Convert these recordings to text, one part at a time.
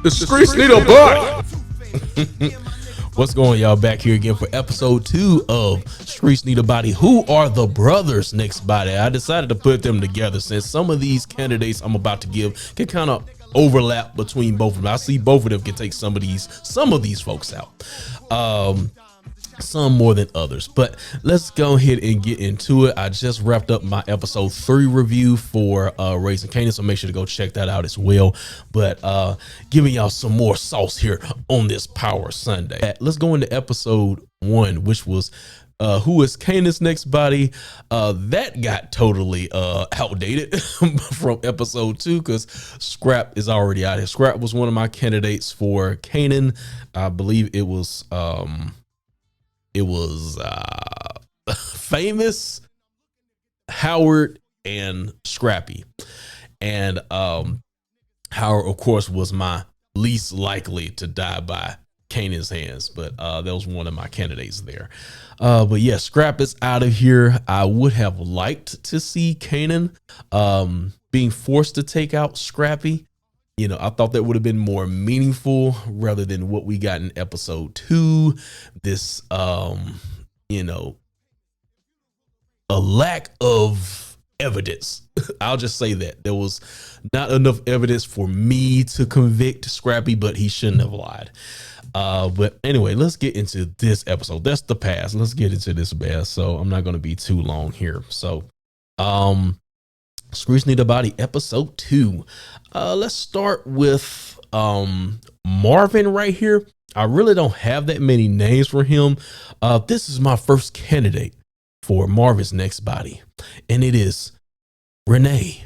The streets need a body. What's going, y'all? Back here again for episode 2 of Streets Need a Body. Who are the brothers next body? I decided to put them together since some of these candidates I'm about to give can kind of overlap between both of them. I see both of them can take some of these folks out. Some more than others, but let's go ahead and get into it. I just wrapped up my episode 3 review for Raising Kanan, so make sure to go check that out as well. But giving y'all some more sauce here on this Power Sunday. Let's go into episode 1, which was who is Kanan's next body. That got totally outdated from episode 2 because Scrap is already out here. Scrap was one of my candidates for Kanan. I believe it was Famous, Howard, and Scrappy. And Howard, of course, was my least likely to die by Kanan's hands, but that was one of my candidates there. But yeah, Scrap is out of here. I would have liked to see Kanan being forced to take out Scrappy. You know, I thought that would have been more meaningful rather than what we got in episode 2. This, you know, a lack of evidence. I'll just say that there was not enough evidence for me to convict Scrappy, but he shouldn't have lied. But anyway, let's get into this episode. That's the past. Let's get into this bad. So I'm not going to be too long here. So, Streets Need a Body, episode 2. Let's start with Marvin right here. I really don't have that many names for him. This is my first candidate for Marvin's next body, and it is Renee.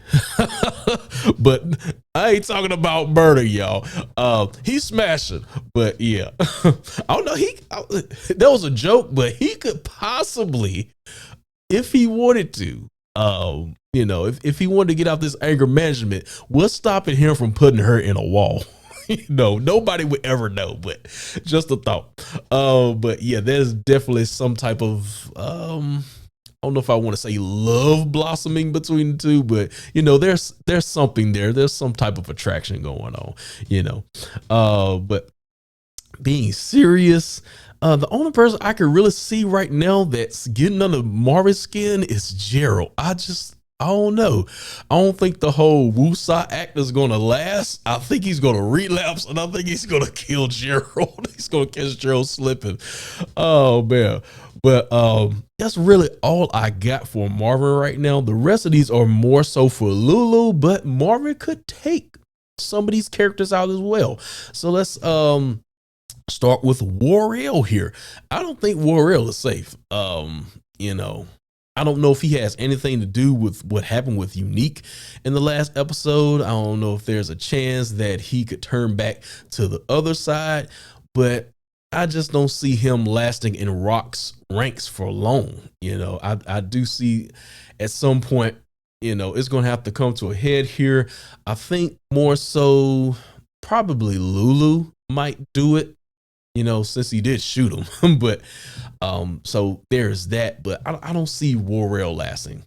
But I ain't talking about murder, y'all. He's smashing, but yeah. I don't know. That was a joke, but he could possibly, if he wanted to, you know, if he wanted to get out this anger management, what's stopping him from putting her in a wall? You know, nobody would ever know, but just a thought. But yeah, there's definitely some type of I don't know if I want to say love blossoming between the two, but you know, there's something there. There's some type of attraction going on, you know. But being serious, the only person I can really see right now that's getting under Marvin's skin is Gerald. I don't know. I don't think the whole Woo-Sa act is going to last. I think he's going to relapse, and I think he's going to kill Gerald. He's going to catch Gerald slipping. Oh, man. But that's really all I got for Marvin right now. The rest of these are more so for LouLou, but Marvin could take some of these characters out as well. So let's start with Warrell here. I don't think Warrell is safe. You know, I don't know if he has anything to do with what happened with Unique in the last episode. I don't know if there's a chance that he could turn back to the other side, but I just don't see him lasting in Rock's ranks for long. You know, I do see at some point, you know, it's going to have to come to a head here. I think more so probably LouLou might do it, you know, since he did shoot him. But so there's that, but I don't see Warrell lasting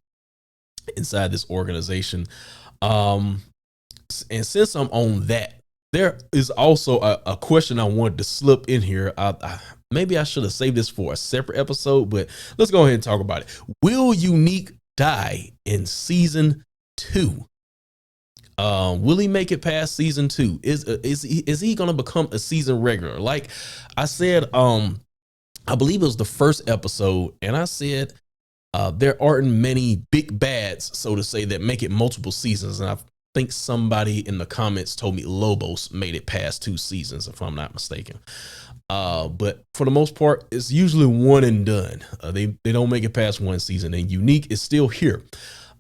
inside this organization. And since I'm on that, there is also a question I wanted to slip in here. Maybe I should have saved this for a separate episode, but let's go ahead and talk about it. Will Unique die in season 2? Will he make it past season 2? Is he going to become a season regular? Like I said, I believe it was the first episode, and I said there aren't many big bads, so to say, that make it multiple seasons. And I think somebody in the comments told me Lobos made it past 2 seasons, if I'm not mistaken. But for the most part, it's usually one and done. They don't make it past 1 season, and Unique is still here.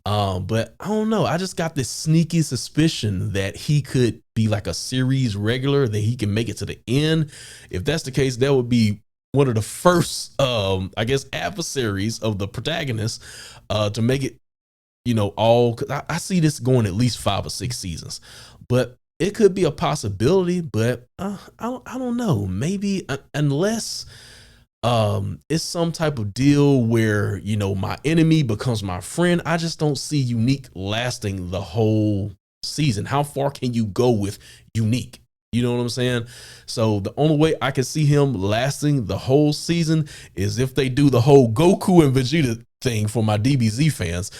But I don't know. I just got this sneaky suspicion that he could be like a series regular, that he can make it to the end. If that's the case, that would be one of the first, I guess, adversaries of the protagonist to make it, you know, all. I see this going at least 5 or 6 seasons, but it could be a possibility. But I don't know. Maybe unless it's some type of deal where, you know, my enemy becomes my friend. I just don't see Unique lasting the whole season. How far can you go with Unique? You know what I'm saying? So the only way I can see him lasting the whole season is if they do the whole Goku and Vegeta thing for my DBZ fans,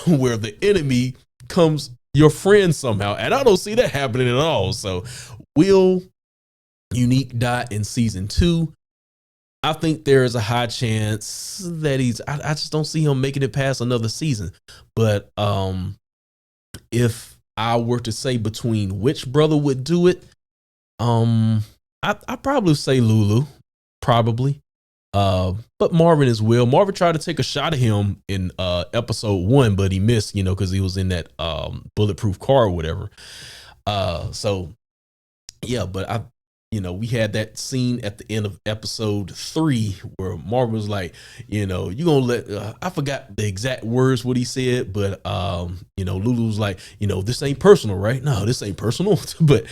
where the enemy comes your friend somehow. And I don't see that happening at all. So will Unique die in season 2? I think there is a high chance that I just don't see him making it past another season. But if I were to say between which brother would do it, I probably say LouLou, probably. But Marvin as well. Marvin tried to take a shot at him in episode 1, but he missed, because he was in that bulletproof car or whatever. So yeah, but we had that scene at the end of episode 3 where Marvin was like, you gonna let, I forgot the exact words, what he said, but, LouLou was like, this ain't personal, right? No, this ain't personal. But,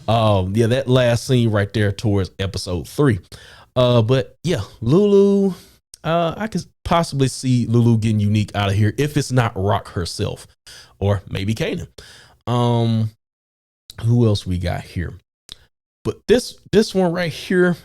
yeah, that last scene right there towards episode 3. But yeah, LouLou, I could possibly see LouLou getting Unique out of here if it's not Rock herself, or maybe Kanan. Who else we got here? But this one right here,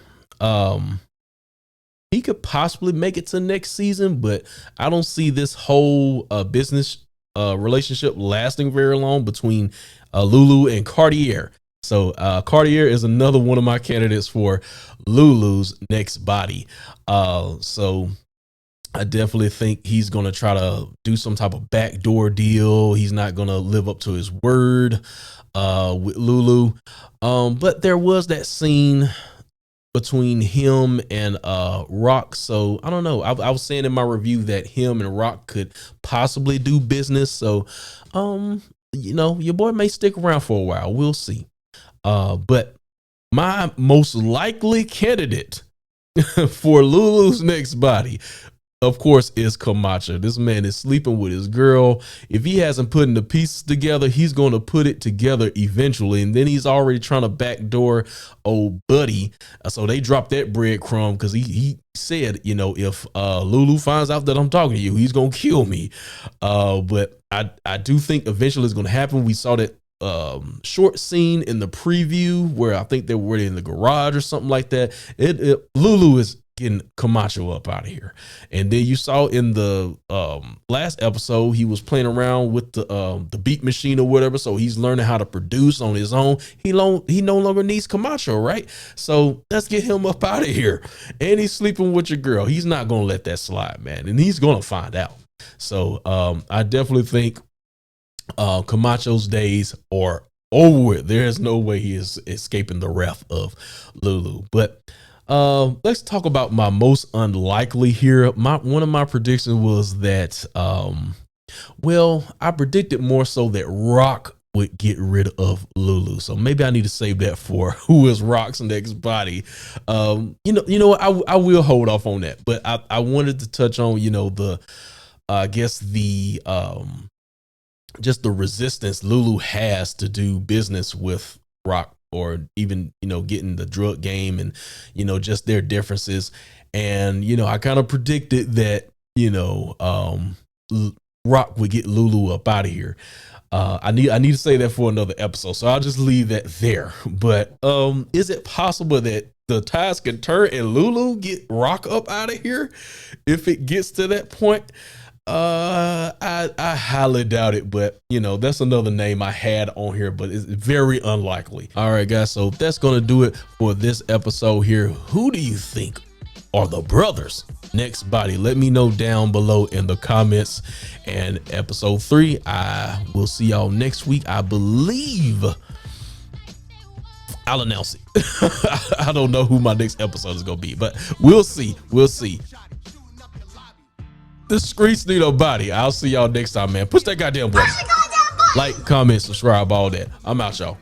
he could possibly make it to next season, but I don't see this whole business relationship lasting very long between LouLou and Cartier. So Cartier is another one of my candidates for LouLou's next body. So I definitely think he's going to try to do some type of backdoor deal. He's not going to live up to his word with LouLou. But there was that scene between him and Rock. So I don't know. I was saying in my review that him and Rock could possibly do business. So, your boy may stick around for a while. We'll see. But my most likely candidate for LouLou's next body, of course, is Camacho. This man is sleeping with his girl. If he hasn't put the pieces together, he's going to put it together eventually. And then he's already trying to backdoor old Buddy. So they dropped that breadcrumb because he said, if LouLou finds out that I'm talking to you, he's going to kill me. But I do think eventually it's going to happen. We saw that short scene in the preview where I think they were in the garage or something like that. LouLou is getting Camacho up out of here. And then you saw in the last episode, he was playing around with the beat machine or whatever. So he's learning how to produce on his own. He no longer needs Camacho, right? So let's get him up out of here. And he's sleeping with your girl. He's not going to let that slide, man. And he's going to find out. So I definitely think Camacho's days are over with. There's no way he is escaping the wrath of LouLou. But let's talk about my most unlikely here. One of my predictions was that I predicted more so that Rock would get rid of LouLou. So maybe I need to save that for who is Rock's next body. You know what? I will hold off on that. But I wanted to touch on, just the resistance LouLou has to do business with Rock, or even, getting the drug game and, just their differences. And, I kind of predicted that, Rock would get LouLou up out of here. I need to say that for another episode. So I'll just leave that there. But is it possible that the tides can turn and LouLou get Rock up out of here if it gets to that point? I highly doubt it, but that's another name I had on here, but it's very unlikely. All right, guys. So that's going to do it for this episode here. Who do you think are the brothers next body? Let me know down below in the comments. And episode 3, I will see y'all next week. I believe I'll announce it. I don't know who my next episode is going to be, but we'll see. The streets need a body. I'll see y'all next time, man. Push that goddamn button. Like, comment, subscribe, all that. I'm out, y'all.